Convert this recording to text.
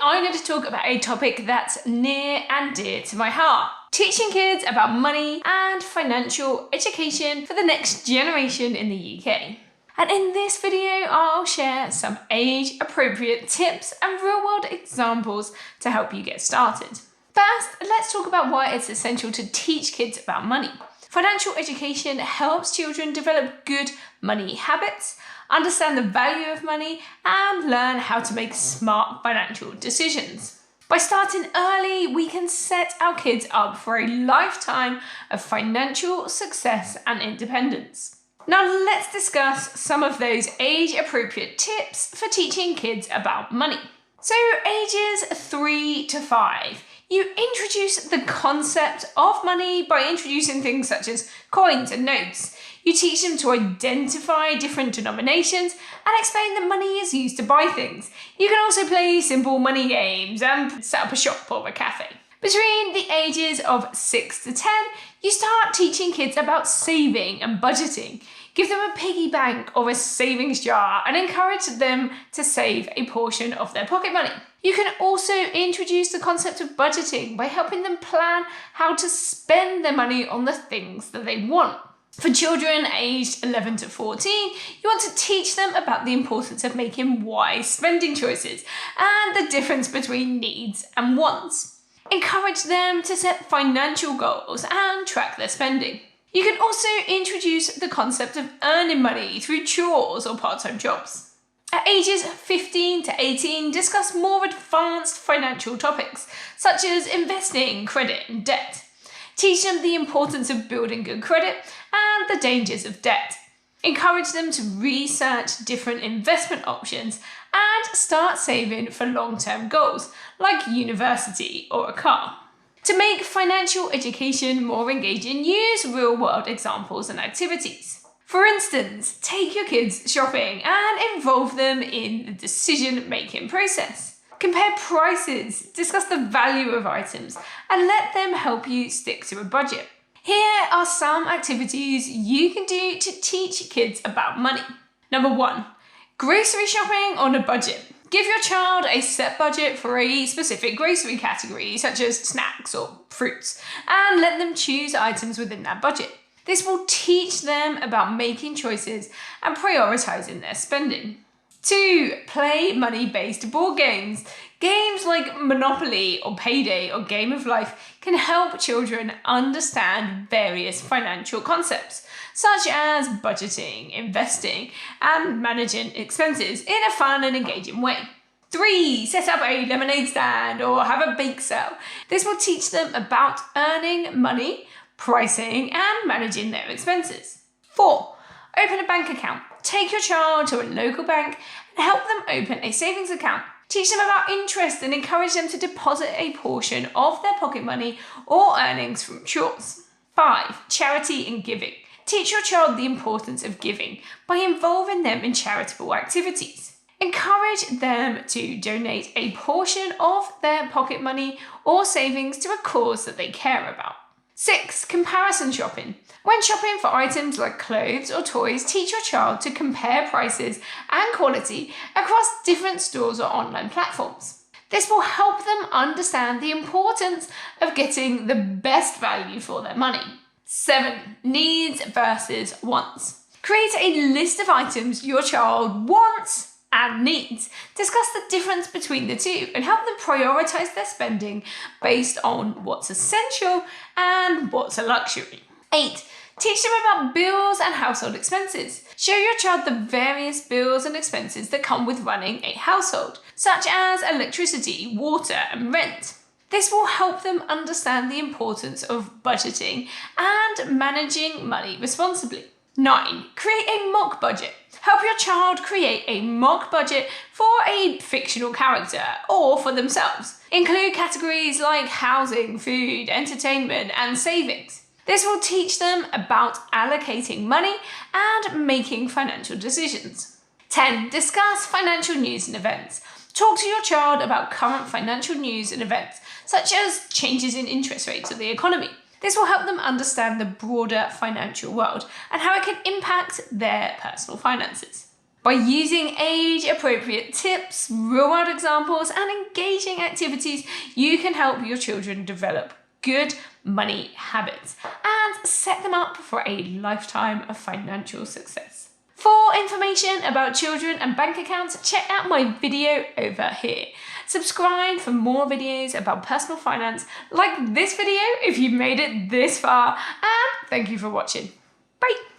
I'm going to talk about a topic that's near and dear to my heart. Teaching kids about money and financial education for the next generation in the UK. And in this video, I'll share some age-appropriate tips and real-world examples to help you get started. First, let's talk about why it's essential to teach kids about money. Financial education helps children develop good money habits, understand the value of money, and learn how to make smart financial decisions. By starting early, we can set our kids up for a lifetime of financial success and independence. Now let's discuss some of those age-appropriate tips for teaching kids about money. So ages 3 to 5. You introduce the concept of money by introducing things such as coins and notes. You teach them to identify different denominations and explain that money is used to buy things. You can also play simple money games and set up a shop or a cafe. Between the ages of 6 to 10, you start teaching kids about saving and budgeting. Give them a piggy bank or a savings jar and encourage them to save a portion of their pocket money. You can also introduce the concept of budgeting by helping them plan how to spend their money on the things that they want. For children aged 11 to 14, you want to teach them about the importance of making wise spending choices and the difference between needs and wants. Encourage them to set financial goals and track their spending. You can also introduce the concept of earning money through chores or part-time jobs. At ages 15 to 18, discuss more advanced financial topics, such as investing, credit, and debt. Teach them the importance of building good credit and the dangers of debt. Encourage them to research different investment options and start saving for long-term goals, like university or a car. To make financial education more engaging, use real-world examples and activities. For instance, take your kids shopping and involve them in the decision-making process. Compare prices, discuss the value of items, and let them help you stick to a budget. Here are some activities you can do to teach kids about money. Number 1, grocery shopping on a budget. Give your child a set budget for a specific grocery category, such as snacks or fruits, and let them choose items within that budget. This will teach them about making choices and prioritizing their spending. 2, play money-based board games. Games like Monopoly or Payday or Game of Life can help children understand various financial concepts, such as budgeting, investing, and managing expenses in a fun and engaging way. 3, set up a lemonade stand or have a bake sale. This will teach them about earning money, pricing, and managing their expenses. 4, open a bank account. Take your child to a local bank and help them open a savings account. Teach them about interest and encourage them to deposit a portion of their pocket money or earnings from chores. 5, charity and giving. Teach your child the importance of giving by involving them in charitable activities. Encourage them to donate a portion of their pocket money or savings to a cause that they care about. 6, comparison shopping. When shopping for items like clothes or toys, teach your child to compare prices and quality across different stores or online platforms. This will help them understand the importance of getting the best value for their money. 7, needs versus wants. Create a list of items your child wants and needs. Discuss the difference between the two and help them prioritize their spending based on what's essential and what's a luxury. 8, teach them about bills and household expenses. Show your child the various bills and expenses that come with running a household, such as electricity, water, and rent. This will help them understand the importance of budgeting and managing money responsibly. 9, create a mock budget. Help your child create a mock budget for a fictional character or for themselves. Include categories like housing, food, entertainment, and savings. This will teach them about allocating money and making financial decisions. 10, discuss financial news and events. Talk to your child about current financial news and events, such as changes in interest rates or the economy. This will help them understand the broader financial world and how it can impact their personal finances. By using age-appropriate tips, real-world examples, and engaging activities, you can help your children develop good money habits and set them up for a lifetime of financial success. For information about children and bank accounts, check out my video over here. Subscribe for more videos about personal finance, like this video if you've made it this far, and thank you for watching. Bye!